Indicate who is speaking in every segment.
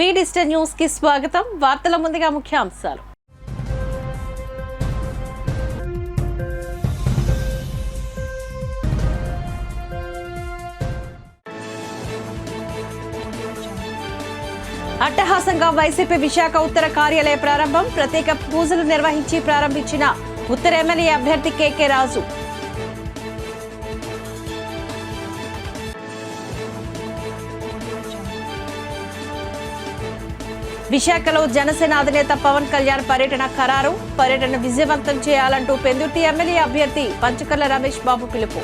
Speaker 1: వి digital news కి స్వాగతం. వార్తల ముందుగా ముఖ్యాంశాలు. అట్టహాసంగా వైసీపీ విశాఖ ఉత్తర కార్యాలయ ప్రారంభం. ప్రత్యేక పూజలు నిర్వహించి ప్రారంభించిన ఉత్తర ఎమ్మెల్యే అభ్యర్థి కేకే రాజు. విశాఖలో జనసేన అధినేత పవన్ కళ్యాణ్ పర్యటన ఖరారు. పర్యటన విజయవంతం చేయాలంటూ పెందుర్తి ఎమ్మెల్యే అభ్యర్థి పంచకర్ల రమేష్ బాబు పిలుపు.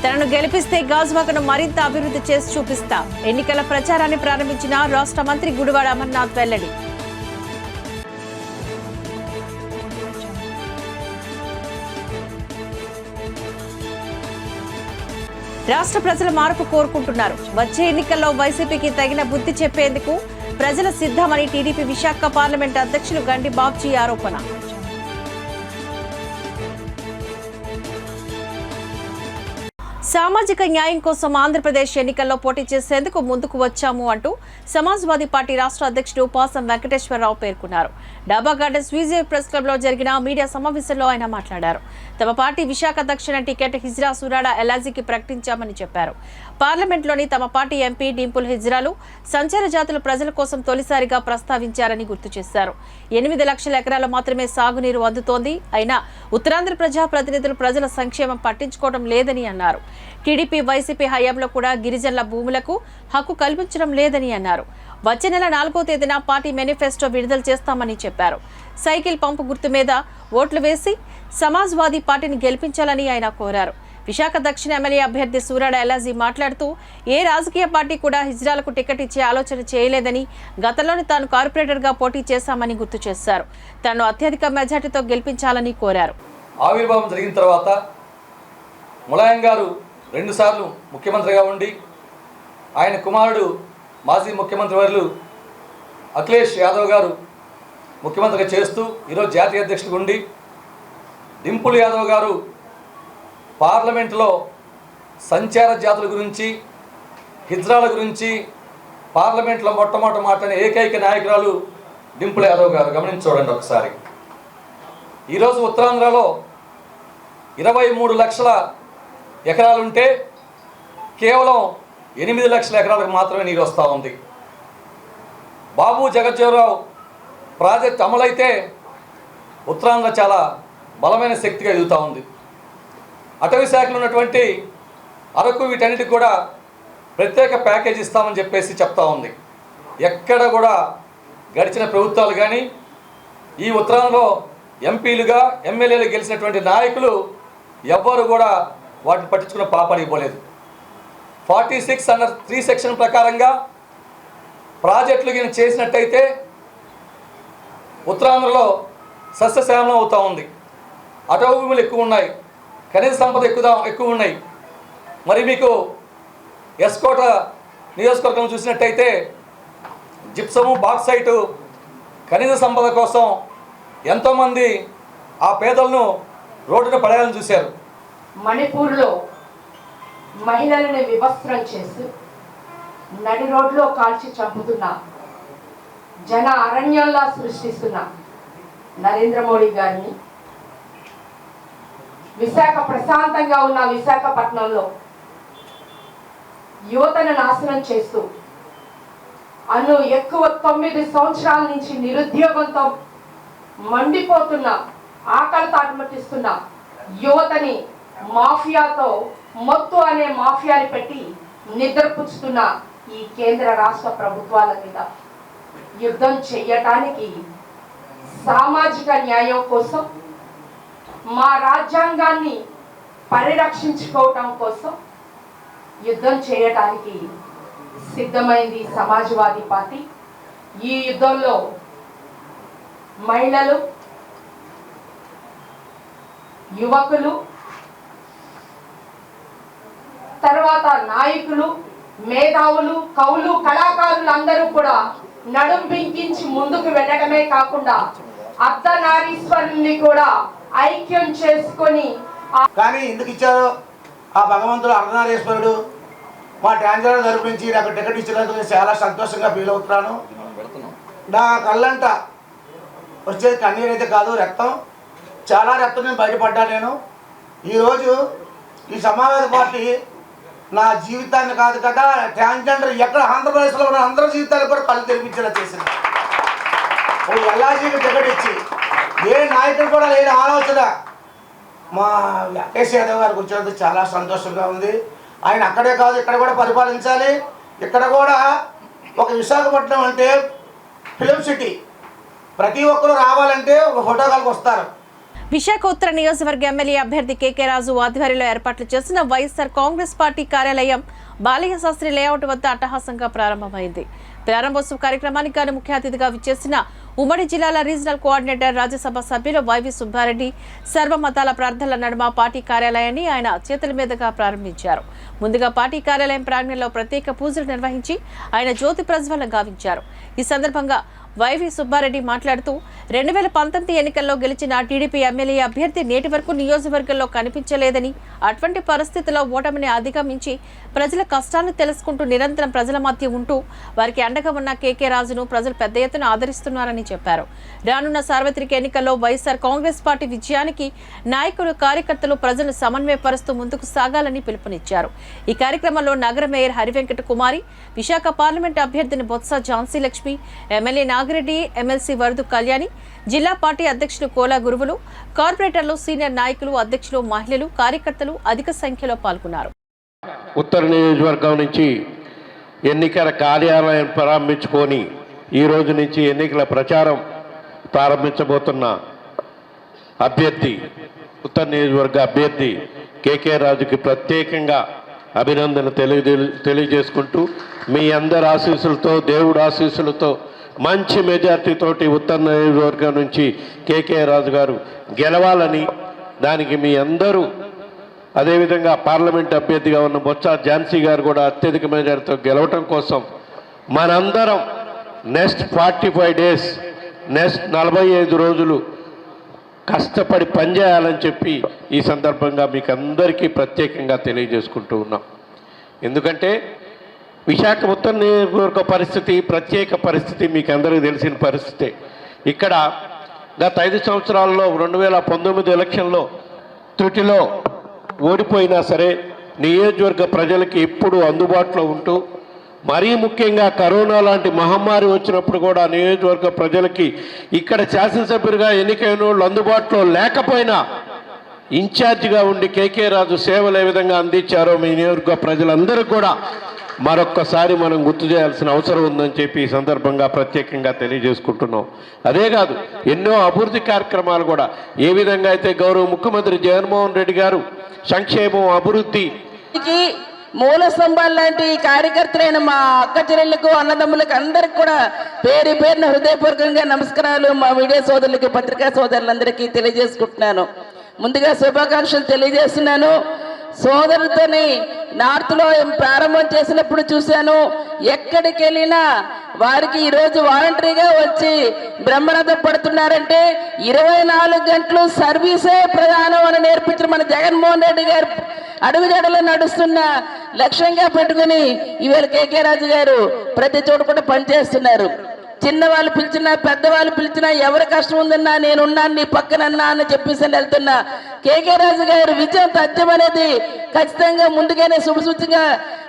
Speaker 1: తనను గెలిపిస్తే గాజువాకను మరింత అభివృద్ధి చేసి చూపిస్తా. ఎన్నికల ప్రచారాన్ని ప్రారంభించిన రాష్ట్ర మంత్రి గుడివాడ అమర్నాథ్ వెల్లడి. రాష్ట్ర ప్రజల మార్పు కోరుకుంటున్నారు. వచ్చే ఎన్నికల్లో వైసీపీకి తగిన బుద్ధి చెప్పేందుకు ప్రజలు సిద్ధమని టీడీపీ విశాఖ పార్లమెంట్ అధ్యక్షులు గండి బాబ్జీ ఆరోపణ. సామాజిక న్యాయం కోసం ఆంధ్రప్రదేశ్ ఎన్నికల్లో పోటీ చేసేందుకు ముందుకు వచ్చాము అంటూ సమాజ్వాదీ పార్టీ రాష్ట్ర అధ్యక్షుడు పాసం వెంకటేశ్వరరావు పేర్కొన్నారు. డాబా గార్డెన్స్ విజయ ప్రెస్ క్లబ్ లో జరిగిన మీడియా సమావేశంలో ఆయన మాట్లాడారు. తమ పార్టీ విశాఖ దక్షిణ టికెట్ హిజ్రా సురాడ ఎలాజీకి ప్రకటించామని చెప్పారు. పార్లమెంట్లోని తమ పార్టీ ఎంపీ డింపుల్ హిజ్రాలు సంచార జాతులు ప్రజల కోసం తొలిసారిగా ప్రస్తావించారని గుర్తు చేశారు. 8 లక్షల ఎకరాలు మాత్రమే సాగునీరు అందుతోంది. అయినా ఉత్తరాంధ్ర ప్రజా ప్రతినిధులు ప్రజల సంక్షేమం పట్టించుకోవడం లేదని అన్నారు. టీడీపీ వైసీపీ హయాంలో కూడా గిరిజనుల భూములకు హక్కు కల్పించడం లేదని అన్నారు. వచ్చే నెల 4వ తేదీన పార్టీ మేనిఫెస్టో విడుదల చేస్తామని చెప్పారు. సైకిల్ పంపు గుర్తు మీద ఓట్లు వేసి సమాజ్వాదీ పార్టీని గెలిపించాలని ఆయన కోరారు. విశాఖ దక్షిణ ఎమ్మెల్యే అభ్యర్థి సూరాడ ఎలాజీ మాట్లాడుతూ ఏ రాజకీయ పార్టీ కూడా హిజ్రాలకు టికెట్ ఇచ్చే ఆలోచన చేయలేదని, గతంలోనే తాను కార్పొరేటర్గా పోటీ చేశామని గుర్తు చేశారు. తనను అత్యధిక మెజార్టీతో గెలిపించాలని కోరారు.
Speaker 2: ఆవిర్భావం జరిగిన తర్వాత ములాయం గారు 2 సార్లు ముఖ్యమంత్రిగా ఉండి ఆయన కుమారుడు మాజీ ముఖ్యమంత్రి వర్యులు అఖిలేష్ యాదవ్ గారు ముఖ్యమంత్రిగా చేస్తూ ఈరోజు జాతీయ అధ్యక్షుడిగా ఉండి డింపుల్ యాదవ్ గారు పార్లమెంటులో సంచార జాతుల గురించి హిజ్రాల గురించి పార్లమెంట్లో మొట్టమొదట మాట్లాడిన ఏకైక నాయకురాలు డింపుల్ యాదవ్ గారు. గమనించి చూడండి ఒకసారి. ఈరోజు ఉత్తరాంధ్రలో 23 లక్షల ఎకరాలుంటే కేవలం 8 లక్షల ఎకరాలకు మాత్రమే నీరు వస్తూ ఉంది. బాబు జగజ్జీవనరావు ప్రాజెక్ట్ అమలైతే ఉత్తరాంధ్ర చాలా బలమైన శక్తిగా ఎదుగుతూ ఉంది. అటవీ శాఖలో ఉన్నటువంటి అరకు వీటన్నిటికి కూడా ప్రత్యేక ప్యాకేజ్ ఇస్తామని చెప్పేసి చెప్తా ఉంది. ఎక్కడ కూడా గడిచిన ప్రభుత్వాలు కానీ ఈ ఉత్తరాంధ్రలో ఎంపీలుగా ఎమ్మెల్యేలు గెలిచినటువంటి నాయకులు ఎవ్వరు కూడా వాటిని పట్టించుకున్న పాపానికి పోలేదు. 46 అండర్ 3 సెక్షన్ ప్రకారంగా ప్రాజెక్టులు గిన చేసినట్టయితే ఉత్తరాంధ్రలో సస్యశ్యామలం అవుతూ ఉంది. అటవీ భూములు ఎక్కువ ఉన్నాయి, ఖనిజ సంపద ఎక్కువ ఉన్నాయి. మరి మీకు ఎస్కోట నియోజకవర్గం చూసినట్టయితే జిప్సము బాక్సైటు ఖనిజ సంపద కోసం ఎంతోమంది ఆ పేదలను రోడ్డున పడేయాలని చూశారు.
Speaker 3: మణిపూర్లో మహిళలను వివస్త్రం చేసి నడి రోడ్లో కాల్చి చంపుతున్న, జన అరణ్యంలా సృష్టిస్తున్న నరేంద్ర మోడీ గారిని విశాఖ ప్రశాంతంగా ఉన్న విశాఖపట్నంలో యువతను నాశనం చేస్తూ ఎక్కువ 9 సంవత్సరాల నుంచి నిరుద్యోగంతో మండిపోతున్న, ఆకలి తాటమట్టిస్తున్న యువతని మాఫియాతో మొత్తు అనే మాఫియాని పెట్టి నిద్రపుచ్చుతున్న ఈ కేంద్ర రాష్ట్ర ప్రభుత్వాల మీద యుద్ధం చెయ్యటానికి, సామాజిక న్యాయం కోసం, మా రాజ్యాంగాన్ని పరిరక్షించుకోవటం కోసం యుద్ధం చేయటానికి సిద్ధమైంది సమాజ్వాదీ పార్టీ. ఈ యుద్ధంలో మహిళలు, యువకులు, తర్వాత నాయకులు, మేధావులు, కవులు, కళాకారులు అందరూ కూడా నడుం బిగించి ముందుకు వెళ్ళడమే కాకుండా అర్ధనారీశ్వరుని కూడా ఐక్యం చేసుకొని
Speaker 4: కానీ ఎందుకు ఇచ్చారో ఆ భగవంతుడు అర్ధనారీశ్వరుడు మా ట్రాన్స్జెండర్ తరపుంచి నాకు టికెట్ ఇచ్చినందుకు నేను చాలా సంతోషంగా ఫీల్ అవుతున్నాను. నా కళ్ళంట వచ్చేది కన్నీరు అయితే కాదు, రక్తం, చాలా రక్తం నేను బయటపడ్డా. నేను ఈరోజు ఈ సమావేశ పార్టీ నా జీవితాన్ని కాదు కదా, ట్రాన్స్జెండర్ ఎక్కడ ఆంధ్రప్రదేశ్లో ఉన్న అందరి జీవితాలు కూడా కళ్ళు తెరిపించేలా చేసింది. ఓ ఎల్లాజీకి టికెట్ ఇచ్చి ఏ నాయకుడు కూడా లేని ఆలోచన మా వెంకటేష్ యాదవ్ గారికి వచ్చినందుకు చాలా సంతోషంగా ఉంది. ఆయన అక్కడే కాదు ఇక్కడ కూడా పరిపాలించాలి. ఇక్కడ కూడా ఒక విశాఖపట్నం అంటే ఫిలిం సిటీ, ప్రతి ఒక్కరు రావాలంటే ఒక ఫోటోగ్రాఫర్కి వస్తారు.
Speaker 1: విశాఖ ఉత్తర నియోజకవర్గ ఎమ్మెల్యే అభ్యర్థి కేకే రాజు ఆధ్వర్యంలో ఏర్పాట్లు చేసిన వైఎస్ఆర్ కాంగ్రెస్ పార్టీ కార్యాలయం బాలయ్య శాస్త్రి లేఅవుట్ వద్ద అట్టహాసంగా ప్రారంభమైంది. ప్రారంభోత్సవ కార్యక్రమానికి గాను ముఖ్య అతిథిగా విచ్చేసిన ఉమ్మడి జిల్లాల రీజనల్ కోఆర్డినేటర్ రాజ్యసభ సభ్యులు వైవి సుబ్బారెడ్డి సర్వమతాల ప్రార్థనల నడుమ పార్టీ కార్యాలయాన్ని ఆయన చేతుల మీదుగా ప్రారంభించారు. ముందుగా పార్టీ కార్యాలయం ప్రాంగణంలో ప్రత్యేక పూజలు నిర్వహించి ఆయన జ్యోతి ప్రజ్వలన గావించారు. ఈ సందర్భంగా వైవి సుబ్బారెడ్డి మాట్లాడుతూ 2019 ఎన్నికల్లో గెలిచిన టీడీపీ ఎమ్మెల్యే అభ్యర్థి నేటి వరకు నియోజకవర్గంలో కనిపించలేదని, అటువంటి పరిస్థితుల్లో ఓటమిని అధిగమించి ప్రజల కష్టాలను తెలుసుకుంటూ నిరంతరం ప్రజల మధ్య ఉంటూ వారికి అండగా ఉన్న కేకే రాజును ప్రజలు పెద్ద ఎత్తున ఆదరిస్తున్నారని చెప్పారు. రానున్న సార్వత్రిక ఎన్నికల్లో వైఎస్ఆర్ కాంగ్రెస్ పార్టీ విజయానికి నాయకులు, కార్యకర్తలు ప్రజలను సమన్వయపరుస్తూ ముందుకు సాగాలని పిలుపునిచ్చారు. ఈ కార్యక్రమంలో నగర మేయర్ హరివెంకట కుమారి, విశాఖ పార్లమెంటు అభ్యర్థిని బొత్స ఝాన్సీ లక్ష్మి, ఎమ్మెల్యే నాగిరెడ్డి, ఎమ్మెల్సీ వరదు కళ్యాణి, జిల్లా పార్టీ అధ్యక్షులు కోలా గురువులు, కార్పొరేటర్లు, సీనియర్ నాయకులు, అధ్యక్షులు, మహిళలు, కార్యకర్తలు అధిక సంఖ్యలో పాల్గొన్నారు.
Speaker 5: ఉత్తర నియోజకవర్గం నుంచి ఎన్నికల కార్యాలయం ప్రారంభించుకొని ఈ రోజు నుంచి ఎన్నికల ప్రచారం ప్రారంభించబోతున్న అభ్యర్థి, ఉత్తర నియోజకవర్గ అభ్యర్థి కేకే రాజుకి ప్రత్యేకంగా అభినందన తెలియజేసుకుంటూ మీ అందరి ఆశీస్సులతో, దేవుడి ఆశీస్సులతో మంచి మెజార్టీతోటి ఉత్తర నియోజకవర్గం నుంచి కేకే రాజు గారు గెలవాలని, దానికి మీ అందరూ, అదేవిధంగా పార్లమెంట్ అభ్యర్థిగా ఉన్న బొత్స ఝాన్సీ గారు కూడా అత్యధిక మెజార్టీతో గెలవటం కోసం మనందరం నెక్స్ట్ 45 డేస్, నెక్స్ట్ 45 రోజులు కష్టపడి పనిచేయాలని చెప్పి ఈ సందర్భంగా మీకు అందరికీ ప్రత్యేకంగా తెలియజేసుకుంటూ ఉన్నాం. ఎందుకంటే విశాఖ ఉత్తర నియోజకవర్గ పరిస్థితి ప్రత్యేక పరిస్థితి, మీకు అందరికీ తెలిసిన పరిస్థితే. ఇక్కడ గత 5 సంవత్సరాల్లో 2019 ఎలక్షన్లో త్రుటిలో ఓడిపోయినా సరే నియోజకవర్గ ప్రజలకి ఎప్పుడు అందుబాటులో ఉంటూ, మరీ ముఖ్యంగా కరోనా లాంటి మహమ్మారి వచ్చినప్పుడు కూడా నియోజకవర్గ ప్రజలకి ఇక్కడ శాసనసభ్యులుగా ఎన్నికైన వాళ్ళు అందుబాటులో లేకపోయినా ఇన్ఛార్జిగా ఉండి కేకే రాజు సేవలు ఏ విధంగా అందించారో మీ నియోజకవర్గ ప్రజలందరూ కూడా మరొక్కసారి మనం గుర్తు చేయాల్సిన అవసరం ఉందని చెప్పి ఈ సందర్భంగా ప్రత్యేకంగా తెలియజేసుకుంటున్నాం. అదే కాదు, ఎన్నో అభివృద్ధి కార్యక్రమాలు కూడా ఏ విధంగా అయితే గౌరవ ముఖ్యమంత్రి జగన్మోహన్ రెడ్డి గారు సంక్షేమం, అభివృద్ధి
Speaker 6: మూల స్తంభాలు లాంటి కార్యకర్తలైన మా అక్క చెల్లెళ్ళకు, అన్నదమ్ములకు అందరికి కూడా పేరు పేరున హృదయపూర్వకంగా నమస్కారాలు మా మీడియా సోదరులకి, పత్రికా సోదరులందరికీ తెలియజేసుకుంటున్నాను. ముందుగా శుభాకాంక్షలు తెలియజేస్తున్నాను. సోదరుతోని నార్త్లో ప్రారంభం చేసినప్పుడు చూశాను, ఎక్కడికి వెళ్ళినా వారికి ఈరోజు వాలంటరీగా వచ్చి బ్రహ్మరథం పడుతున్నారంటే 24 గంటలు సర్వీసే ప్రధానం అని నేర్పించిన మన జగన్మోహన్ రెడ్డి గారు అడుగుజాడలో నడుస్తున్న లక్ష్యంగా పెట్టుకుని ఈవేళ కేకే రాజు గారు ప్రతి చోట కూడా పనిచేస్తున్నారు. చిన్నవాళ్ళు పిలిచినా, పెద్దవాళ్ళు పిలిచినా, ఎవరి కష్టం ఉందన్నా నేనున్నాను నీ పక్కనన్నా అని చెప్పేసి వెళ్తున్నా కేకే రాజు గారు విజయం తథ్యం అనేది ఖచ్చితంగా ముందుగానే శుభసూచిగా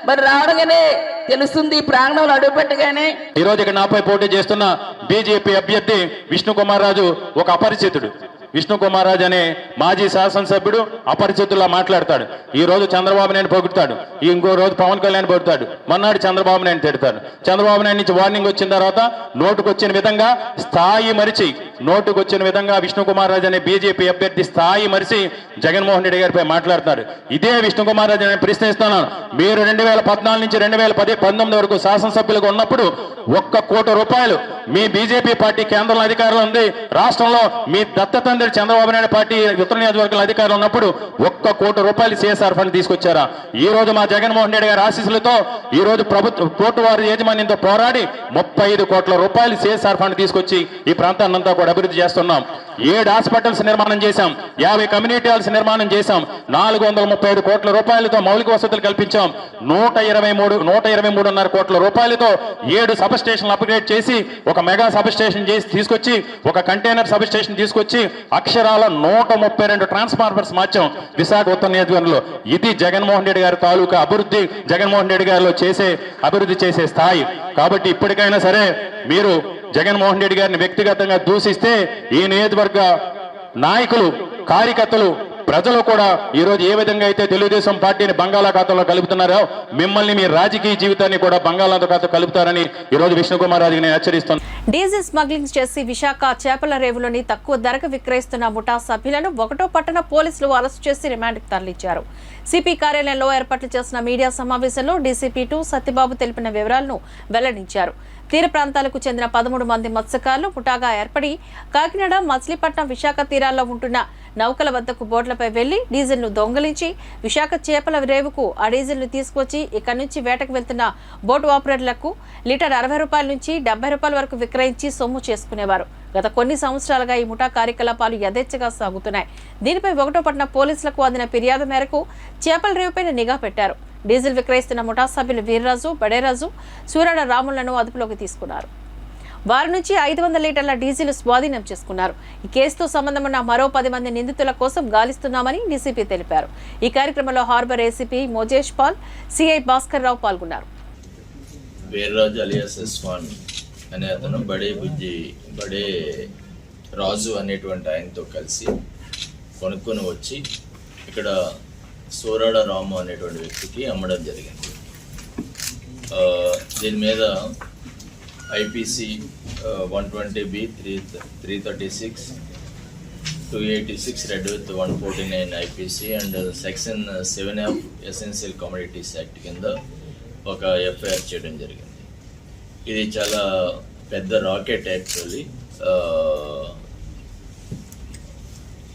Speaker 6: మరి రావడగానే తెలుస్తుంది. ప్రాంగణంలో అడుగుపెట్టగానే
Speaker 7: ఈరోజు ఇక్కడ నాపై పోటీ చేస్తున్న బీజేపీ అభ్యర్థి విష్ణుకుమార్ రాజు ఒక అపరిచితుడు. విష్ణుకుమార్ రాజు అనే మాజీ శాసనసభ్యుడు అపరిచితుల్లా మాట్లాడతాడు. ఈ రోజు చంద్రబాబు నాయుడు పొగుడతాడు, ఇంకో రోజు పవన్ కళ్యాణ్ పొగుడతాడు, మొన్నటి చంద్రబాబు నాయుడు తిడతాడు. చంద్రబాబు నాయుడు నుంచి వార్నింగ్ వచ్చిన తర్వాత నోటుకొచ్చిన విధంగా స్థాయి మరిచి, నోటుకొచ్చిన విధంగా విష్ణుకుమార్ రాజు అనే బీజేపీ అభ్యర్థి స్థాయి మరిచి జగన్మోహన్ రెడ్డి గారిపై మాట్లాడుతున్నాడు. ఇదే విష్ణుకుమార్ రాజు నేను ప్రశ్నిస్తున్నాను, మీరు 2014 నుంచి 2019 వరకు శాసనసభ్యులుగా ఉన్నప్పుడు 1 కోటి రూపాయలు మీ బీజేపీ పార్టీ కేంద్రంలో అధికారంలో ఉంది, రాష్ట్రంలో మీ దత్తతండ్రి చంద్రబాబు నాయుడు పార్టీ ఉత్తర నియోజకవర్గాల అధికారులు ఉన్నప్పుడు 1 కోటి రూపాయలు సిఎస్ఆర్ ఫండ్ తీసుకొచ్చారా? ఈ రోజు మా జగన్మోహన్ రెడ్డి గారి ఆశీస్సులతో ఈ రోజు ప్రభుత్వ కోర్టు వారి యాజమాన్యంతో పోరాడి 35 కోట్ల రూపాయలు సిఎస్ఆర్ ఫండ్ తీసుకొచ్చి ఈ ప్రాంతాన్నంతా కూడా అభివృద్ధి చేస్తున్నాం. 7 హాస్పిటల్స్ నిర్మాణం చేశాం, 50 కమ్యూనిటీ హాల్స్ నిర్మాణం చేశాం, 435 కోట్ల రూపాయలతో మౌలిక వసతులు కల్పించాం, 123.5 కోట్ల రూపాయలతో 7 సబ్ స్టేషన్లు అప్గ్రేడ్ చేసి ఒక మెగా సబ్ స్టేషన్ చేసి తీసుకొచ్చి ఒక కంటైనర్ సబ్ స్టేషన్ తీసుకొచ్చి అక్షరాల 132 ట్రాన్స్ఫార్మర్స్ మార్చాం విశాఖ ఉత్తర నియోజకవర్గంలో. ఇది జగన్మోహన్ రెడ్డి గారి తాలూకా అభివృద్ధి, జగన్మోహన్ రెడ్డి గారిలో అభివృద్ధి చేసే స్థాయి. కాబట్టి ఇప్పటికైనా సరే మీరు జగన్మోహన్ రెడ్డి గారిని వ్యక్తిగతంగా దూషిస్తే ఈ నియోజకవర్గ నాయకులు, కార్యకర్తలు, ప్రజలు కూడా ఈరోజు ఏ విధంగా అయితే తెలుగుదేశం పార్టీని బంగాళాఖాతంలో కలుపుతున్నారో మిమ్మల్ని మీ రాజకీయ జీవితాన్ని కూడా బంగాళాఖాతంలో కలుపుతారని ఈరోజు విష్ణుకుమార్ రాజుకి నేను హెచ్చరిస్తున్నాను.
Speaker 1: డీజిల్ స్మగ్లింగ్ చేసి విశాఖ చేపల రేవులోని తక్కువ ధరకు విక్రయిస్తున్న ముఠా సభ్యులను 1వ పట్టణ పోలీసులు అరెస్టు చేసి రిమాండ్కు తరలించారు. సిపి కార్యాలయంలో ఏర్పాట్లు చేసిన మీడియా సమావేశంలో డీసీపీ 2 సత్యబాబు తెలిపిన వివరాలను వెల్లడించారు. తీర ప్రాంతాలకు చెందిన 13 మంది మత్స్యకారులు ముఠాగా ఏర్పడి కాకినాడ, మచిలీపట్నం, విశాఖ తీరాల్లో ఉంటున్న నౌకల వద్దకు బోట్లపై వెళ్లి డీజిల్ను దొంగలించి విశాఖ చేపల రేవుకు ఆ డీజిల్ను తీసుకొచ్చి ఇక్కడి నుంచి వేటకు వెళ్తున్న బోటు ఆపరేటర్లకు లీటర్ 60 రూపాయల నుంచి 70 రూపాయల వరకు విక్రయించి సొమ్ము చేసుకునేవారు. గత కొన్ని సంవత్సరాలుగా ఈ ముఠా కార్యకలాపాలు యథేచ్ఛగా సాగుతున్నాయి. దీనిపై 1వ పట్టణ పోలీసులకు అందిన ఫిర్యాదు మేరకు చేపల రేవుపై నిఘా పెట్టారు. డీజిల్ విక్రయిస్తున్న ముఠా సభ్యులు వీర్రాజు, బడేరాజు, సూరాడ రాములను అదుపులోకి తీసుకున్నారు. వారి నుంచి 500 లీటర్ల డీజిల్ స్వాధీనం చేసుకున్నారు. ఈ కేసుతో సంబంధమున్న మరో 10 మంది నిందితుల కోసం గాలిస్తున్నామని డీసీపీ తెలిపారు. ఈ కార్యక్రమంలో harbour ACP Mojesh Paul, CI Bhaskar Rao పాల్గొన్నారు.
Speaker 8: వీర్రాజు అలియాస్ స్వామి అనే అతను బడే రాజు అనేటువంటి ఆయనతో కలిసి కొనుక్కొని వచ్చి ఇక్కడ సూరాడ రాము అనేటువంటి వ్యక్తికి అమ్మడం జరిగింది. దీని మీద IPC 120B 336 286 red with 149 IPC and section 7F essential commodities act కింద ఒక ఎఫ్ఐఆర్ చేయడం జరిగింది. ఇది చాలా పెద్ద రాకెట్ యాక్చువల్లీ.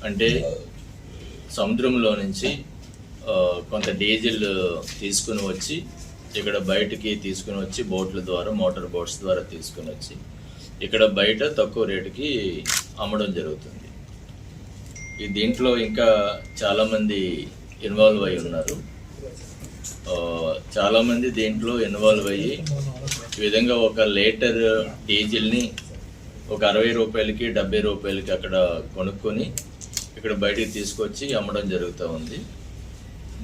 Speaker 8: అంటే సముద్రంలో నుంచి కొంత డీజిల్ తీసుకుని వచ్చి ఇక్కడ బయటికి తీసుకుని వచ్చి బోట్ల ద్వారా, మోటార్ బోట్స్ ద్వారా తీసుకుని వచ్చి ఇక్కడ బయట తక్కువ రేటుకి అమ్మడం జరుగుతుంది. ఈ దీంట్లో ఇంకా చాలామంది ఇన్వాల్వ్ అయి ఉన్నారు. చాలామంది దీంట్లో ఇన్వాల్వ్ అయ్యి ఈ విధంగా ఒక లీటర్ డీజిల్ని ఒక 60 రూపాయలకి 70 రూపాయలకి అక్కడ కొనుక్కొని ఇక్కడ బయటికి తీసుకొచ్చి అమ్మడం జరుగుతూ ఉంది.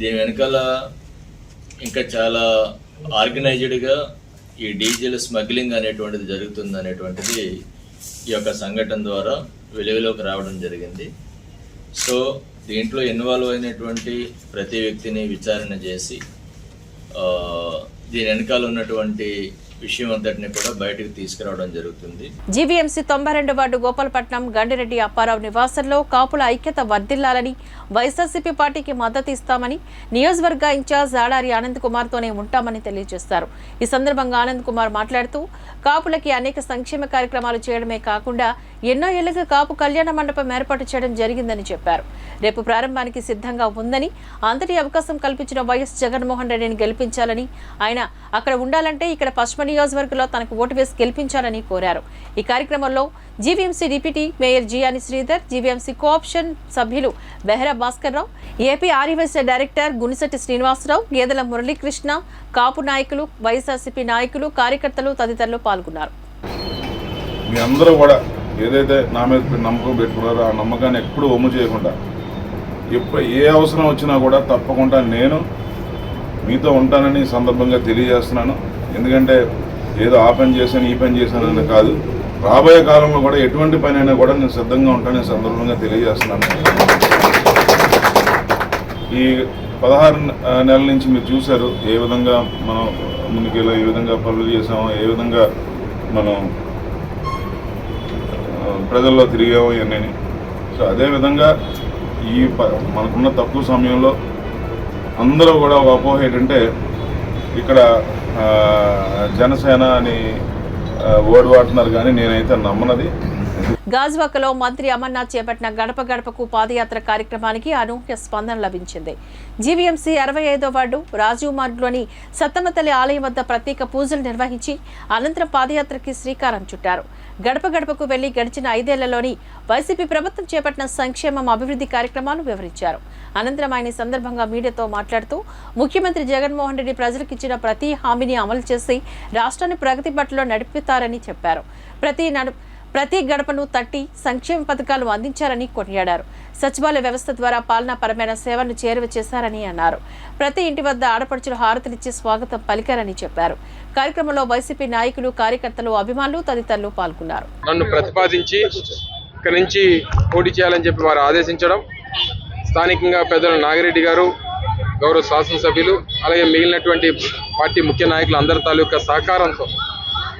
Speaker 8: దీని వెనకాల ఇంకా చాలా ఆర్గనైజ్డ్గా ఈ డీజిల్ స్మగ్లింగ్ అనేటువంటిది జరుగుతుంది అనేటువంటిది ఈ యొక్క సంఘటన ద్వారా వెలుగులోకి రావడం జరిగింది. సో దీంట్లో ఇన్వాల్వ్ అయినటువంటి ప్రతి వ్యక్తిని విచారణ చేసి దీని వెనకాల ఉన్నటువంటి విషయం అంతటిని కూడా బయటకు తీసుకురావడం జరుగుతుంది.
Speaker 1: జీవీఎంసీ 92 వార్డు గోపాలపట్నం గండిరెడ్డి అప్పారావు నివాసంలో కాపుల ఐక్యత వర్ధిల్లాలని, వైఎస్ఆర్సీపీ పార్టీకి మద్దతు ఇస్తామని నియోజకవర్గ ఇన్ఛార్జ్ ఆడారి ఆనంద్ కుమార్తోనే ఉంటామని తెలియజేశారు. ఈ సందర్భంగా ఆనంద్ కుమార్ మాట్లాడుతూ కాపులకి అనేక సంక్షేమ కార్యక్రమాలు చేయడమే కాకుండా ఎన్నో ఏళ్లుగా కాపు కళ్యాణ మండపం ఏర్పాటు చేయడం జరిగిందని చెప్పారు. రేపు ప్రారంభానికి సిద్ధంగా ఉందని, అంతటి అవకాశం కల్పించిన వైఎస్ జగన్మోహన్ రెడ్డిని గెలిపించాలని, ఆయన అక్కడ ఉండాలంటే ఇక్కడ పశ్చిమ నియోజకవర్గంలో తనకు ఓటు వేసి గెలిపించాలని కోరారు. ఈ కార్యక్రమంలో GVMC deputy mayor Giyani Sridhar, GVMC co-option సభ్యులు బెహరా భాస్కర్ రావు, ఏపీ ఆర్యవైశ్య డైరెక్టర్ గునిశెట్టి శ్రీనివాసరావు, గేదెల మురళీకృష్ణ, కాపు నాయకులు, వైఎస్ఆర్సీపీ నాయకులు, కార్యకర్తలు తదితరులు పాల్గొన్నారు.
Speaker 9: మీ అందరూ కూడా ఏదైతే నా మీద నమ్మకం పెట్టుకున్నారో ఆ నమ్మకాన్ని ఎప్పుడూ ఒమ్ము చేయకుండా ఏ అవసరం వచ్చినా కూడా తప్పకుండా నేను మీతో ఉంటానని సందర్భంగా తెలియజేస్తున్నాను. ఎందుకంటే ఏదో ఆ పని చేశాను, ఈ పని చేశానని కాదు, రాబోయే కాలంలో కూడా ఎటువంటి పని అయినా కూడా నేను సిద్ధంగా ఉంటానని సందర్భంగా తెలియజేస్తున్నాను. ఈ 16 నెలల నుంచి మీరు చూశారు ఏ విధంగా మనం ముందుకెళ్ళి ఏ విధంగా పనులు చేసామో, ఏ విధంగా మనం ప్రజల్లో తిరిగాము ఇవన్నీ. సో అదేవిధంగా ఈ మనకున్న తక్కువ సమయంలో అందరూ కూడా ఒక అపోహ ఏంటంటే ఇక్కడ జనసేన అని ఓడి వాడుతున్నారు, కానీ నేనైతే నమ్మనది.
Speaker 1: గాజువాకలో మంత్రి అమర్నాథ్ చేపట్టిన గడప గడపకు పాదయాత్ర కార్యక్రమానికి అనూహ్య స్పందన లభించింది. జీవీఎంసీ 65వ వార్డు రాజీవ్ మార్గ్లోని సత్తమ్మతల్లి ఆలయం వద్ద ప్రత్యేక పూజలు నిర్వహించి అనంతరం పాదయాత్రకి శ్రీకారం చుట్టారు. గడప గడపకు వెళ్లి గడిచిన 5 ఏళ్లలోని వైసీపీ ప్రభుత్వం చేపట్టిన సంక్షేమం, అభివృద్ధి కార్యక్రమాలు వివరించారు. అనంతరం ఆయన ఈ సందర్భంగా మీడియాతో మాట్లాడుతూ ముఖ్యమంత్రి జగన్మోహన్ రెడ్డి ప్రజలకు ఇచ్చిన ప్రతి హామీని అమలు చేసి రాష్ట్రాన్ని ప్రగతి బాటలో నడిపిస్తారని చెప్పారు. ప్రతి గడపను తట్టి సంక్షేమ పథకాలు అందించారని కొనియాడారు. సచివాలయ వ్యవస్థ ద్వారా పాలనాపరమైన సేవలను చేరువ చేశారని అన్నారు. ప్రతి ఇంటి వద్ద ఆడపడుచులు హారతులిచ్చి స్వాగతం పలికారని చెప్పారు. కార్యక్రమంలో వైసీపీ నాయకులు, కార్యకర్తలు, అభిమానులు తదితరులు పాల్గొన్నారు.
Speaker 10: నన్ను ప్రతిపాదించి ఇక్కడి నుంచి పోటీ చేయాలని చెప్పి వారు ఆదేశించడం, స్థానికంగా పెద్దలు నాగిరెడ్డి గారు, గౌరవ శాసనసభ్యులు, అలాగే మిగిలినటువంటి పార్టీ ముఖ్య నాయకులు అందరి తాలూకా సహకారంతో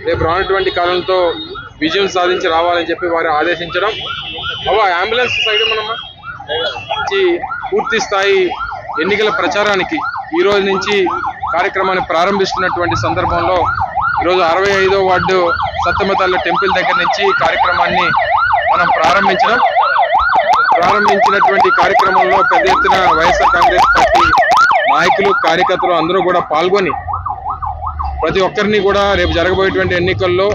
Speaker 10: రేపు రానటువంటి కాలంతో విజయం సాధించి రావాలని చెప్పి వారు ఆదేశించడం. అంబులెన్స్ సైడ్ మనమ్మా పూర్తి స్థాయి ఎన్నికల ప్రచారానికి ఈ రోజు నుంచి కార్యక్రమాన్ని ప్రారంభిస్తున్నటువంటి సందర్భంలో ఈరోజు 65వ వార్డు సత్తమ్మతల్లి టెంపుల్ దగ్గర నుంచి కార్యక్రమాన్ని మనం ప్రారంభించినటువంటి కార్యక్రమంలో పెద్ద ఎత్తున వైఎస్ఆర్ కాంగ్రెస్ పార్టీ నాయకులు, కార్యకర్తలు అందరూ కూడా పాల్గొని ప్రతి ఒక్కరిని కూడా రేపు జరగబోయేటువంటి ఎన్నికల్లో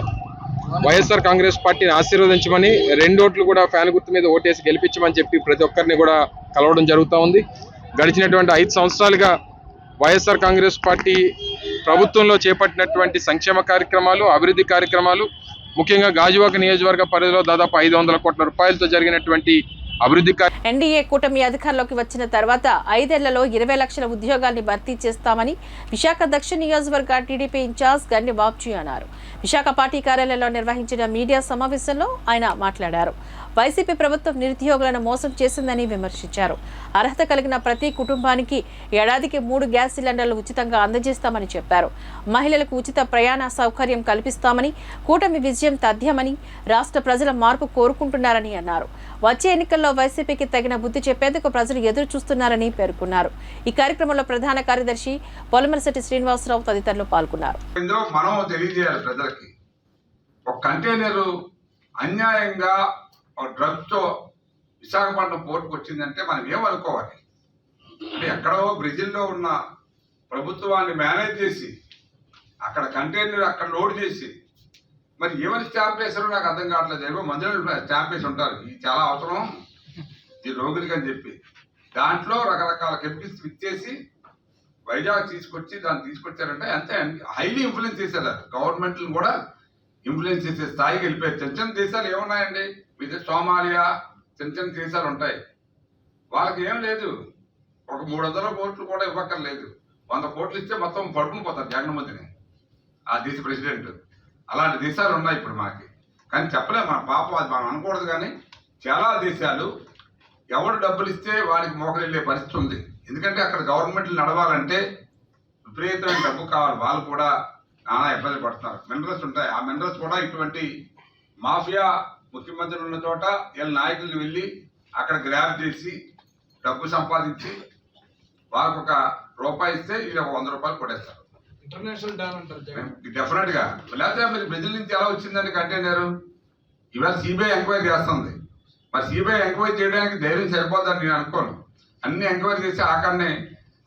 Speaker 10: వైఎస్ఆర్ కాంగ్రెస్ పార్టీని ఆశీర్వదించమని, 2 ఓట్లు కూడా ఫ్యాన్ గుర్తు మీద ఓటేసి గెలిపించమని చెప్పి ప్రతి ఒక్కరిని కూడా కలవడం జరుగుతూ ఉంది. గడిచినటువంటి 5 సంవత్సరాలుగా వైఎస్ఆర్ కాంగ్రెస్ పార్టీ ప్రభుత్వంలో చేపట్టినటువంటి సంక్షేమ కార్యక్రమాలు, అభివృద్ధి కార్యక్రమాలు, ముఖ్యంగా గాజువాక నియోజకవర్గ పరిధిలో దాదాపు 500 కోట్ల రూపాయలతో జరిగినటువంటి అభివృద్ధి.
Speaker 1: ఎన్డీఏ కూటమి అధికారంలోకి వచ్చిన తర్వాత 5 ఏళ్లలో 20 లక్షల ఉద్యోగాల్ని భర్తీ చేస్తామని విశాఖ దక్షిణ నియోజకవర్గ టీడీపీ ఇన్ఛార్జ్ గండి బాబ్జీ అన్నారు. విశాఖ పార్టీ కార్యాలయంలో నిర్వహించిన మీడియా సమావేశంలో ఆయన మాట్లాడారు. వైసీపీ ప్రభుత్వం నిరుద్యోగులను మోసం చేసిందని విమర్శించారు. అర్హత కలిగిన ప్రతి కుటుంబానికి ఏడాదికి 3 గ్యాస్ సిలిండర్లు ఉచితంగా అందజేస్తామని చెప్పారు. మహిళలకు ఉచిత ప్రయాణ సౌకర్యం కల్పిస్తామని, కూటమి విజయం తథ్యమని, రాష్ట్ర ప్రజల మార్పు కోరుకుంటున్నారని అన్నారు. వచ్చే ఎన్నికల్లో వైసీపీకి తగిన బుద్ధి చెప్పేందుకు ప్రజలు ఎదురు చూస్తున్నారని పేర్కొన్నారు. ఈ కార్యక్రమంలో ప్రధాన కార్యదర్శి పొలమరశెట్టి శ్రీనివాసరావు తదితరులు పాల్గొన్నారు.
Speaker 11: మనం తెలియజేయాలి ప్రజలకి, ఒక కంటైనర్ అన్యాయంగా డ్రగ్స్ తో విశాఖపట్నం పోర్టుకు వచ్చిందంటే మనం ఏమనుకోవాలి? అంటే ఎక్కడో బ్రెజిల్లో ఉన్న ప్రభుత్వాన్ని మేనేజ్ చేసి అక్కడ కంటైనర్ అక్కడ లోడ్ చేసి మరి ఏమని స్టాంప్ వేశారో నాకు అర్థం కావట్లేదు. ఏమో మందులు స్టాంప్ వేసి ఉంటారు, ఇది చాలా అవసరం ఈ రోగులకి అని చెప్పి దాంట్లో రకరకాల కెమికల్స్ మిక్స్ చేసి వైజాగ్ తీసుకొచ్చి దాన్ని తీసుకొచ్చారంటే అంతే హైలీ ఇన్ఫ్లుయెన్స్ చేశారు. గవర్నమెంట్ని కూడా ఇన్ఫ్లుయెన్స్ చేసే స్థాయికి వెళ్ళిపోయారు. చిన్న చిన్న దేశాలు ఏమున్నాయండి, ఇది సోమాలియా, చిన్న చిన్న దేశాలు ఉంటాయి, వాళ్ళకి ఏం లేదు, ఒక 300 కోట్లు కూడా ఇవ్వక్కర్లేదు, 100 కోట్లు ఇస్తే మొత్తం పడుకుని పోతారు జగన్మోహన్ ఆ దేశ ప్రెసిడెంట్. అలాంటి దేశాలు ఉన్నాయి ఇప్పుడు మనకి, కానీ చెప్పలేము మన పాపం, అది మనం అనకూడదు. కానీ చాలా దేశాలు ఎవరు డబ్బులు ఇస్తే వాడికి మోకలు వెళ్ళే పరిస్థితి ఉంది. ఎందుకంటే అక్కడ గవర్నమెంట్లు నడవాలంటే విపరీతమైన డబ్బు కావాలి, వాళ్ళు కూడా నానా ఇబ్బంది పడుతున్నారు. మినరల్స్ ఉంటాయి, ఆ మినరల్స్ కూడా ఇటువంటి మాఫియా ముఖ్యమంత్రులు ఉన్న చోట వీళ్ళ నాయకులు వెళ్ళి అక్కడ గ్రాబ్ చేసి డబ్బు సంపాదించి వాళ్ళకు ₹1 ఇస్తే వీళ్ళు 100 రూపాయలు కొట్టేస్తారు. ఇంటర్నేషనల్ డాన్ అంటారు డెఫినెట్ గా. లేకపోతే మీరు బ్రెజిల్ నుంచి ఎలా వచ్చిందండి కంటైనర్? ఇవాళ సిబిఐ ఎంక్వైరీ చేస్తుంది. మరి సిబిఐ ఎంక్వైరీ చేయడానికి ధైర్యం సరిపోతుందని నేను అనుకోను. అన్ని ఎంక్వైరీ చేసి ఆఖరిని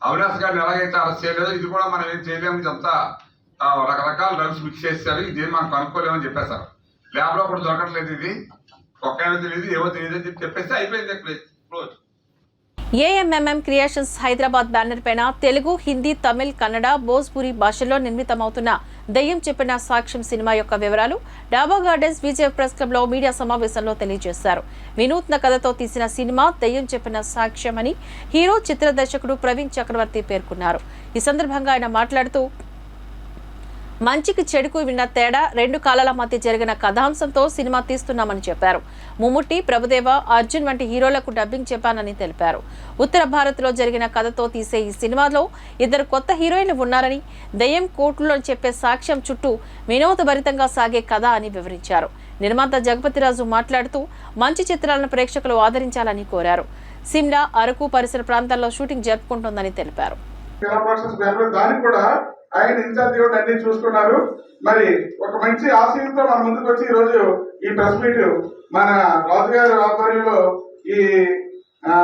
Speaker 11: అవినాష్ గారిని ఎలాగైతే అరెస్ట్ చేయలేదు, ఇది కూడా మనం ఏం చేయలేము, ఇదంతా రకరకాల డ్రగ్స్ మిక్స్ చేస్తారు, ఇది మనం కనుక్కోలేమని చెప్పేశారు. ల్యాబ్లో కూడా దొరకట్లేదు, ఇది ఒక్కైనా తెలియదు, ఏవో తెలియదు అని చెప్పేస్తే అయిపోయింది క్లోజ్.
Speaker 1: ఏఎంఎంఎం క్రియేషన్స్ హైదరాబాద్ బ్యానర్ పైన తెలుగు, హిందీ, తమిళ్, కన్నడ, భోజ్పురి భాషల్లో నిర్మితమవుతున్న దయ్యం చెప్పిన సాక్ష్యం సినిమా యొక్క వివరాలు డాబా గార్డెన్స్ విజయ్ ప్రెస్ క్లబ్ లో మీడియా సమావేశంలో తెలియజేశారు. వినూత్న కథతో తీసిన సినిమా దయ్యం చెప్పిన సాక్ష్యం అని హీరో, చిత్ర దర్శకుడు ప్రవీణ్ చక్రవర్తి పేర్కొన్నారు. ఈ సందర్భంగా ఆయన మాట్లాడుతూ మంచికి చెడుకు విన్న తేడా, 2 కాలాల మధ్య జరిగిన కథాంశంతో సినిమా తీస్తున్నామని చెప్పారు. ముమ్ముట్టి, ప్రభుదేవ, అర్జున్ వంటి హీరోలకు డబ్బింగ్ చెప్పానని తెలిపారు. ఉత్తర భారత్ లో జరిగిన కథతో తీసే ఈ సినిమాలో 2 కొత్త హీరోయిన్లు ఉన్నారని, దయ్యం కోర్టులో చెప్పే సాక్ష్యం చుట్టూ వినోదభరితంగా సాగే కథ అని వివరించారు. నిర్మాత జగపతిరాజు మాట్లాడుతూ మంచి చిత్రాలను ప్రేక్షకులు ఆదరించాలని కోరారు. సిమ్లా, అరకు పరిసర ప్రాంతాల్లో షూటింగ్ జరుపుకుంటోందని తెలిపారు.
Speaker 12: ఆయన ఇన్ఛార్జ్ అన్ని చూసుకున్నారు. మరి ఒక మంచి ఆశయంతో మన ముందుకు వచ్చి ఈ రోజు
Speaker 4: ఈ ప్రెస్ మీట్ మన రాజుగారి ఆధ్వర్యంలో ఈ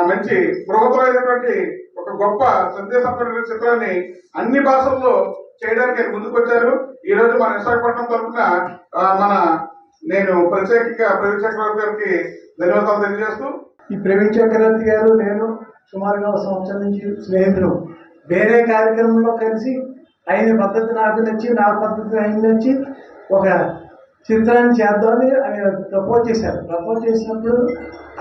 Speaker 4: మంచి బృహత్తమైనటువంటి ఒక గొప్ప సందేశపరమైన చిత్రాన్ని అన్ని భాషల్లో చేయడానికి ఆయన ముందుకు వచ్చారు. ఈ రోజు మన విశాఖపట్నం తరఫున నేను ప్రత్యేకంగా ప్రవీణ్ చక్రవర్తి గారికి ధన్యవాదాలు తెలియజేస్తూ,
Speaker 12: ఈ ప్రవీణ్ చక్రవర్తి గారు నేను సుమారుగా 1 సంవత్సరం నుంచి స్నేహితులు. వేరే కార్యక్రమంలో కలిసి ఆయన పద్ధతి నాకు నచ్చి, నా పద్ధతి ఆయన నచ్చి ఒక చిత్రాన్ని చేద్దామని ఆయన ప్రపోజ్ చేశారు. ప్రపోజ్ చేసినప్పుడు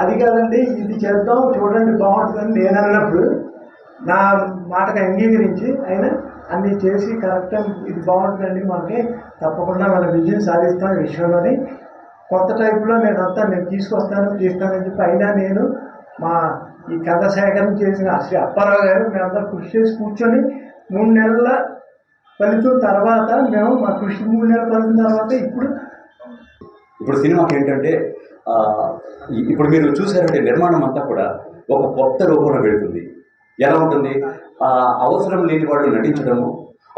Speaker 12: అది కాదండి ఇది చేద్దాం చూడండి బాగుంటుందని నేను అన్నప్పుడు నా మాటకు అంగీకరించి ఆయన అన్నీ చేసి కరెక్ట్ ఇది బాగుంటుందండి మనకి తప్పకుండా మన విజయం సాధిస్తాం ఈ విషయంలోని కొత్త టైప్లో నేను తీసుకొస్తానని చెప్పి అయినా నేను మా ఈ కథ సేకరణ చేసిన శ్రీ అప్పారావు గారు మేమందరం కృషి చేసి కూర్చొని 3 నెలల ఫలితం తర్వాత మేము మా కృషి 3 నెలల ఫలితం తర్వాత ఇప్పుడు
Speaker 13: సినిమాకి ఏంటంటే ఇప్పుడు మీరు చూసారంటే నిర్మాణం అంతా కూడా ఒక కొత్త రూపంలో వెళుతుంది. ఎలా ఉంటుంది, అవసరం లేని వాళ్ళు నటించడము,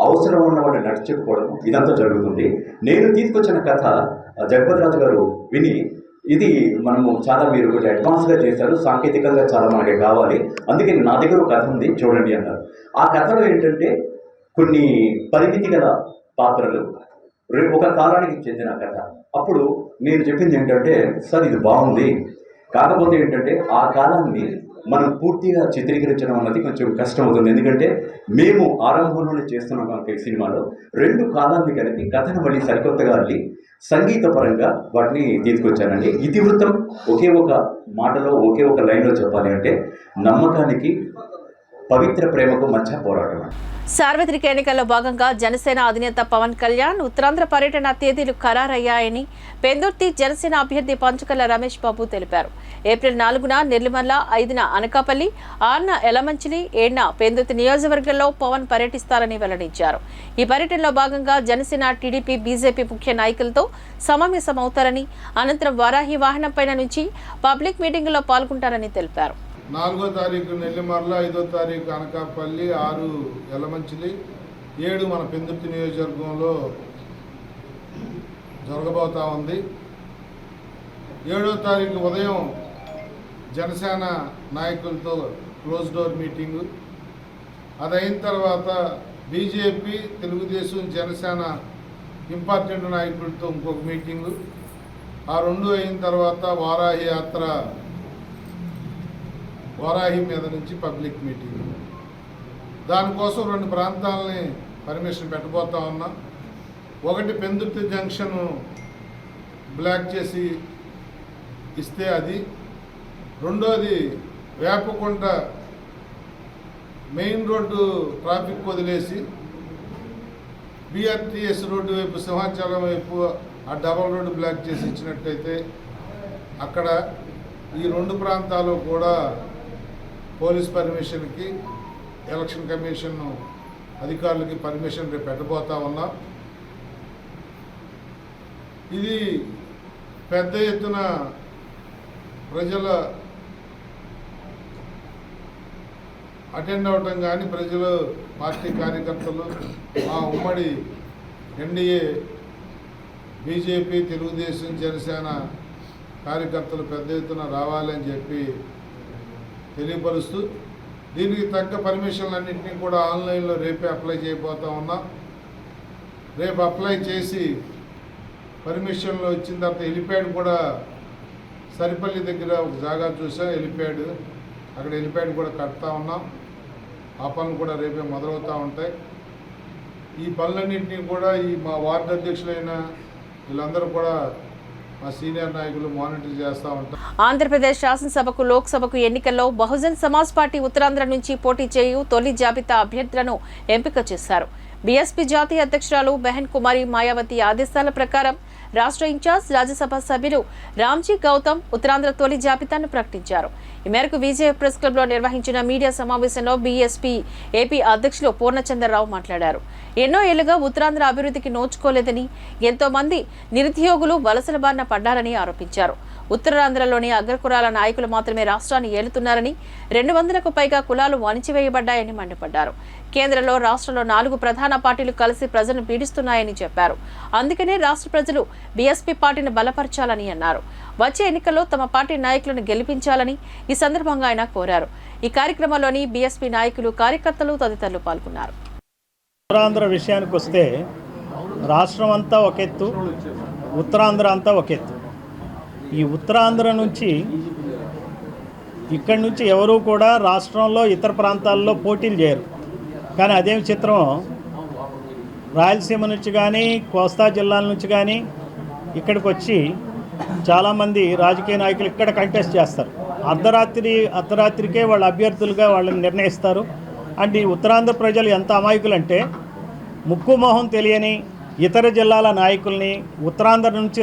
Speaker 13: అవసరం ఉన్న వాళ్ళు నటించకపోవడము ఇదంతా జరుగుతుంది. నేను తీసుకొచ్చిన కథ జగపతిరాజు గారు విని ఇది మనము చాలా మీరు కొంచెం అడ్వాన్స్గా చేశారు, సాంకేతికంగా చాలా మనకి కావాలి, అందుకే నా దగ్గర ఒక కథ ఉంది చూడండి అన్నారు. ఆ కథలో ఏంటంటే కొన్ని పరిమితి గల పాత్రలు ఒక కాలానికి చెందిన కథ. అప్పుడు నేను చెప్పింది ఏంటంటే సార్ ఇది బాగుంది, కాకపోతే ఏంటంటే ఆ కాలాన్ని మనం పూర్తిగా చిత్రీకరించడం అన్నది కొంచెం కష్టం అవుతుంది. ఎందుకంటే మేము ఆరంభంలోనే చేస్తున్నాం కనుక ఈ సినిమాలో 2 కాలాన్ని కలిపి కథను మళ్ళీ సరికొత్తగా అల్లి సంగీతపరంగా వాటిని తీసుకొచ్చానండి. ఇతివృత్తం ఒకే ఒక మాటలో ఒకే ఒక లైన్లో చెప్పాలి అంటే నమ్మకానికి పవిత్ర ప్రేమకు మధ్య పోరాటం.
Speaker 1: సార్వత్రిక ఎన్నికల్లో భాగంగా జనసేన అధినేత పవన్ కళ్యాణ్ ఉత్తరాంధ్ర పర్యటన తేదీలు ఖరారయ్యాయని పెందుర్తి జనసేన అభ్యర్థి పంచకల్ల రమేష్ బాబు తెలిపారు. ఏప్రిల్ 4న నిర్మల, 5న అనకాపల్లి, 6న ఎలమంచిలి, 7న పెందుర్తి నియోజకవర్గంలో పవన్ పర్యటిస్తారని వెల్లడించారు. ఈ పర్యటనలో భాగంగా జనసేన, టీడీపీ, బీజేపీ ముఖ్య నాయకులతో సమావేశమవుతారని, అనంతరం వారాహి వాహనంపైన నుంచి పబ్లిక్ మీటింగులో పాల్గొంటారని తెలిపారు.
Speaker 14: 4వ తారీఖు నెల్లిమర్ల, 5వ తారీఖు అనకాపల్లి, 6 ఎలమంచిలి, 7 మన పెందుర్తి నియోజకవర్గంలో జరగబోతా ఉంది. 7వ తారీఖు ఉదయం జనసేన నాయకులతో క్లోజ్ డోర్ మీటింగు, అది అయిన తర్వాత బీజేపీ, తెలుగుదేశం, జనసేన ఇంపార్టెంట్ నాయకులతో ఇంకొక మీటింగు, ఆ 2 అయిన తర్వాత వారాహి యాత్ర, వారాహి మీద నుంచి పబ్లిక్ మీటింగ్. దానికోసం 2 ప్రాంతాలని పర్మిషన్ పెట్టబోతా ఉన్నాం. ఒకటి పెందుర్తి జంక్షన్ బ్లాక్ చేసి ఇస్తే అది, రెండోది వేపకుంట మెయిన్ రోడ్డు ట్రాఫిక్ వదిలేసి బీఆర్టీఎస్ రోడ్డు వైపు, సింహాచలం వైపు ఆ డబల్ రోడ్డు బ్లాక్ చేసి ఇచ్చినట్టయితే అక్కడ ఈ 2 ప్రాంతాలు కూడా పోలీస్ పర్మిషన్కి, ఎలక్షన్ కమిషన్ అధికారులకి పర్మిషన్ రేపు పెట్టబోతా ఉన్నాం. ఇది పెద్ద ఎత్తున ప్రజల అటెండ్ అవటం కానీ, ప్రజలు, పార్టీ కార్యకర్తలు, మా ఉమ్మడి ఎన్డీఏ, బీజేపీ, తెలుగుదేశం, జనసేన కార్యకర్తలు పెద్ద ఎత్తున రావాలని చెప్పి తెలియపరుస్తూ, దీనికి తగ్గ పర్మిషన్లన్నింటినీ కూడా ఆన్లైన్లో రేపే అప్లై చేయబోతా ఉన్నాం. రేపు అప్లై చేసి పర్మిషన్లు వచ్చిన తర్వాత హెలిప్యాడ్ కూడా సరిపల్లి దగ్గర ఒక జాగా చూసా, హెలిప్యాడ్, అక్కడ హెలిప్యాడ్ కూడా కడతా ఉన్నాం. ఆ పనులు కూడా రేపే మొదలవుతూ ఉంటాయి. ఈ పనులన్నింటినీ కూడా మా వార్డు అధ్యక్షులైన వీళ్ళందరూ కూడా మా సీనియర్ నాయకులు మానిటర్ చేస్తూ ఉంటారు.
Speaker 1: ఆంధ్రప్రదేశ్ శాసనసభకు, లోక్సభకు ఎన్నికల్లో బహుజన్ సమాజ్ పార్టీ ఉత్తరాంధ్ర నుంచి పోటీ చేయు తొలి జాబితా అభ్యర్థులను ఎంపిక చేశారు. బీఎస్పీ జాతీయ అధ్యక్షురాలు బెహన్ కుమారి మాయావతి ఆదేశాల ప్రకారం రాష్ట్ర ఇన్ఛార్జ్ రాజ్యసభ సభ్యులు రామ్జీ గౌతమ్ ఉత్తరాంధ్ర తొలి జాబితాను ప్రకటించారు. ఈ మేరకు విజయ ప్రెస్ క్లబ్లో నిర్వహించిన మీడియా సమావేశంలో బీఎస్పీ ఏపీ అధ్యక్షులు పూర్ణచంద్రరావు మాట్లాడారు. ఎన్నో ఏళ్లుగా ఉత్తరాంధ్ర అభివృద్ధికి నోచుకోలేదని, ఎంతో మంది నిరుద్యోగులు వలసల బారిన పడ్డారని ఆరోపించారు. ఉత్తరాంధ్రలోని అగ్రకులాల నాయకులు మాత్రమే రాష్ట్రాన్ని ఏలుతున్నారని, 200కు పైగా కులాలు అణిచివేయబడ్డాయని మండిపడ్డారు. కేంద్రంలో రాష్ట్రంలో 4 ప్రధాన పార్టీలు కలిసి ప్రజలను పీడిస్తున్నాయని చెప్పారు. అందుకనే రాష్ట్ర ప్రజలు బీఎస్పీ పార్టీని బలపరచాలని అన్నారు. వచ్చే ఎన్నికల్లో తమ పార్టీ నాయకులను గెలిపించాలని ఈ సందర్భంగా ఆయన కోరారు. ఈ కార్యక్రమంలోని బీఎస్పీ నాయకులు, కార్యకర్తలు తదితరులు పాల్గొన్నారు.
Speaker 15: ఉత్తరాంధ్ర విషయానికి వస్తే రాష్ట్రం అంతా ఒక ఎత్తు, ఉత్తరాంధ్ర అంతా ఒక ఎత్తు. ఈ ఉత్తరాంధ్ర నుంచి ఇక్కడి నుంచి ఎవరూ కూడా రాష్ట్రంలో ఇతర ప్రాంతాల్లో పోటీలు చేయరు. కానీ అదే చిత్రం రాయలసీమ నుంచి కానీ కోస్తా జిల్లాల నుంచి కానీ ఇక్కడికి వచ్చి చాలామంది రాజకీయ నాయకులు ఇక్కడ కంటెస్ట్ చేస్తారు. అర్ధరాత్రికే వాళ్ళ అభ్యర్థులుగా వాళ్ళని నిర్ణయిస్తారు. అంటే ఈ ఉత్తరాంధ్ర ప్రజలు ఎంత అమాయకులంటే ముక్కు మొహం తెలియని ఇతర జిల్లాల నాయకుల్ని ఉత్తరాంధ్ర నుంచి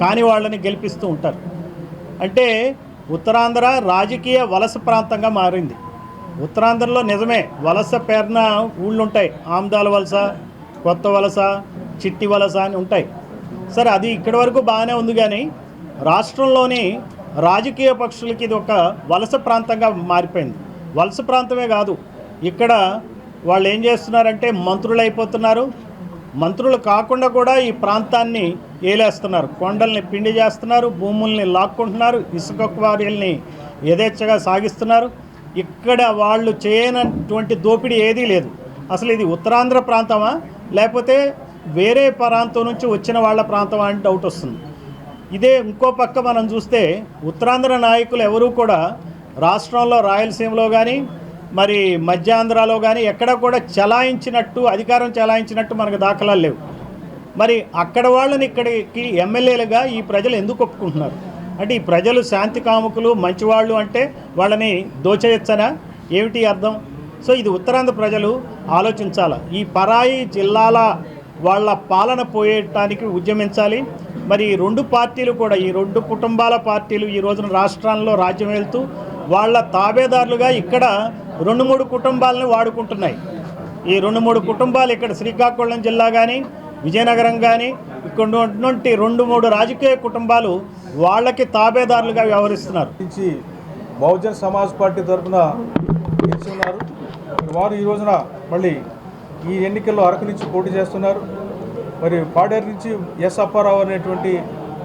Speaker 15: కాని వాళ్ళని గెలిపిస్తూ ఉంటారు. అంటే ఉత్తరాంధ్ర రాజకీయ వలస ప్రాంతంగా మారింది. ఉత్తరాంధ్రలో నిజమే వలస పేరున ఊళ్ళు ఉంటాయి. ఆమ్దాల వలస, కొత్త వలస, చిట్టి వలస అని ఉంటాయి. సరే, అది ఇక్కడి వరకు బాగానే ఉంది. కానీ రాష్ట్రంలోని రాజకీయ పక్షులకి ఇది ఒక వలస ప్రాంతంగా మారిపోయింది. వలస ప్రాంతమే కాదు, ఇక్కడ వాళ్ళు ఏం చేస్తున్నారంటే మంత్రులు అయిపోతున్నారు. మంత్రులు కాకుండా కూడా ఈ ప్రాంతాన్ని ఏలేస్తున్నారు. కొండల్ని పిండి చేస్తున్నారు, భూముల్ని లాక్కుంటున్నారు, ఇసుక క్వారీల్ని యథేచ్ఛగా సాగిస్తున్నారు. ఇక్కడ వాళ్ళు చేయనటువంటి దోపిడీ ఏదీ లేదు. అసలు ఇది ఉత్తరాంధ్ర ప్రాంతమా లేకపోతే వేరే ప్రాంతం నుంచి వచ్చిన వాళ్ళ ప్రాంతమా అని డౌట్ వస్తుంది. ఇదే ఇంకో పక్క మనం చూస్తే ఉత్తరాంధ్ర నాయకులు ఎవరూ కూడా రాష్ట్రంలో రాయలసీమలో కానీ మరి మధ్యాంధ్రలో కానీ ఎక్కడ కూడా అధికారం చలాయించినట్టు మనకు దాఖలాలు లేవు. మరి అక్కడ వాళ్ళని ఇక్కడికి ఎమ్మెల్యేలుగా ఈ ప్రజలు ఎందుకు ఒప్పుకుంటున్నారు? అంటే ఈ ప్రజలు శాంతి కాముకులు, మంచివాళ్ళు అంటే వాళ్ళని దోచేయచ్చనా? ఏమిటి అర్థం? సో ఇది ఉత్తరాంధ్ర ప్రజలు ఆలోచించాలి. ఈ పరాయి జిల్లాల వాళ్ళ పాలన పోయేటానికి ఉద్యమించాలి. మరి ఈ 2 పార్టీలు కూడా, ఈ 2 కుటుంబాల పార్టీలు ఈ రోజున రాష్ట్రాల్లో రాజ్యం వెళ్తూ వాళ్ళ తాబేదారులుగా ఇక్కడ 2-3 కుటుంబాలని వాడుకుంటున్నాయి. ఈ 2-3 కుటుంబాలు ఇక్కడ శ్రీకాకుళం జిల్లా కానీ విజయనగరం కానీ ఇక్కడ ఉన్నటువంటి 2-3 రాజకీయ కుటుంబాలు వాళ్ళకి తాబేదారులుగా వ్యవహరిస్తున్నారు.
Speaker 16: బహుజన్ సమాజ్ పార్టీ తరఫున గెలిచి ఉన్నారు. వారు ఈ రోజున మళ్ళీ ఈ ఎన్నికల్లో అరకు నుంచి పోటీ చేస్తున్నారు. మరి పాడేరు నుంచి ఎస్ అప్పారావు అనేటువంటి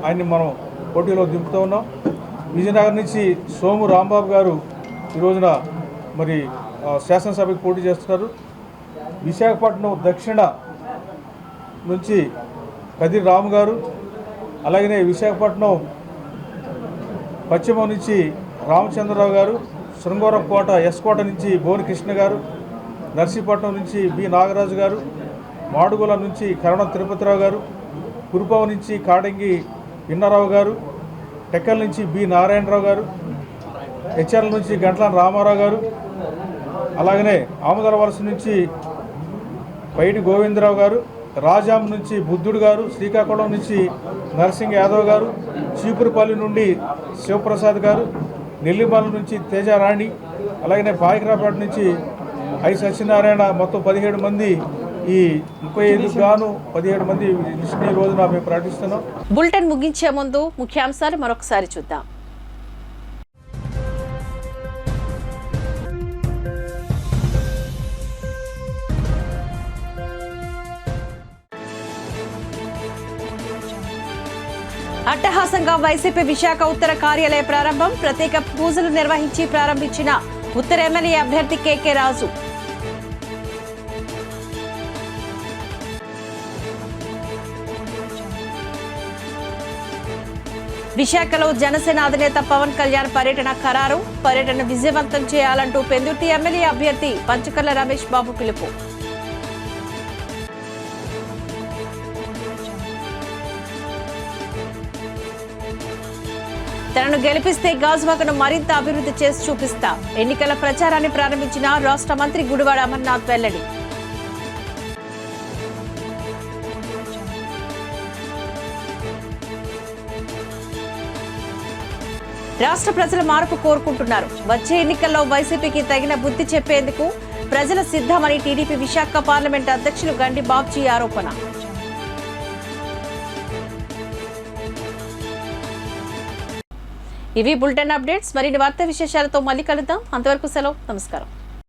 Speaker 16: ఆయన్ని మనం పోటీలో దింపుతూ ఉన్నాం. విజయనగరం నుంచి సోము రాంబాబు గారు ఈ రోజున మరి శాసనసభకి పోటీ చేస్తున్నారు. విశాఖపట్నం దక్షిణ నుంచి కదిరి రాము గారు, అలాగనే విశాఖపట్నం పశ్చిమం నుంచి రామచంద్రరావు గారు, శృంగవరం కోట ఎస్కోట నుంచి బోని కృష్ణ గారు, నర్సీపట్నం నుంచి బి నాగరాజు గారు, మాడుగుల నుంచి కరణం తిరుపతిరావు గారు, కురుపావు నుంచి కాడంగి ఇన్నారావు గారు, టెక్కల నుంచి బి నారాయణరావు గారు, హెచ్ఆర్ల నుంచి గంట్ల రామారావు గారు, అలాగనే ఆమదల వలస నుంచి పైడి గోవిందరావు గారు, రాజాం నుంచి బుద్ధుడు గారు, శ్రీకాకుళం నుంచి నరసింగ్ యాదవ్ గారు, చీపురుపల్లి నుండి శివప్రసాద్ గారు, నెల్లిమల్ల నుంచి తేజారాణి, అలాగనే పాయకరాపేట నుంచి ఐ సత్యనారాయణ, మొత్తం 17 మంది ఈ 35 గాను 17 మంది లిస్టుని ఈ రోజున మేము ప్రకటిస్తున్నాం.
Speaker 1: బులెటిన్ ముగించే ముందు ముఖ్యాంశాలు మరొకసారి చూద్దాం. అట్టహాసంగా వైసీపీ విశాఖ ఉత్తర కార్యాలయ ప్రారంభం. ప్రత్యేక పూజలు నిర్వహించి ప్రారంభించిన ఉత్తర ఎమ్మెల్యే అభ్యర్థి కేకే రాజు. విశాఖలో జనసేన అధినేత పవన్ కళ్యాణ్ పర్యటన ఖరారు. పర్యటన విజయవంతం చేయాలంటూ పెందుర్తి ఎమ్మెల్యే అభ్యర్థి పంచకర్ల రమేష్ బాబు పిలుపు. తనను గెలిపిస్తే గాజువాకను మరింత అభివృద్ధి చేసి చూపిస్తా. ఎన్నికల ప్రచారాన్ని ప్రారంభించిన రాష్ట్ర మంత్రి గుడివాడ అమర్నాథ్ వెల్లడి. రాష్ట్ర ప్రజల మార్పు కోరుకుంటున్నారు. వచ్చే ఎన్నికల్లో వైసీపీకి తగిన బుద్ధి చెప్పేందుకు ప్రజలు సిద్ధమని టీడీపీ విశాఖ పార్లమెంట్ అధ్యక్షులు గండి బాబ్జీ ఆరోపణ. ఇవి బులెటిన్ అప్డేట్స్. మరిన్ని వార్తా విశేషాలతో మళ్ళీ కలుద్దాం. అంతవరకు సెలవు. నమస్కారం.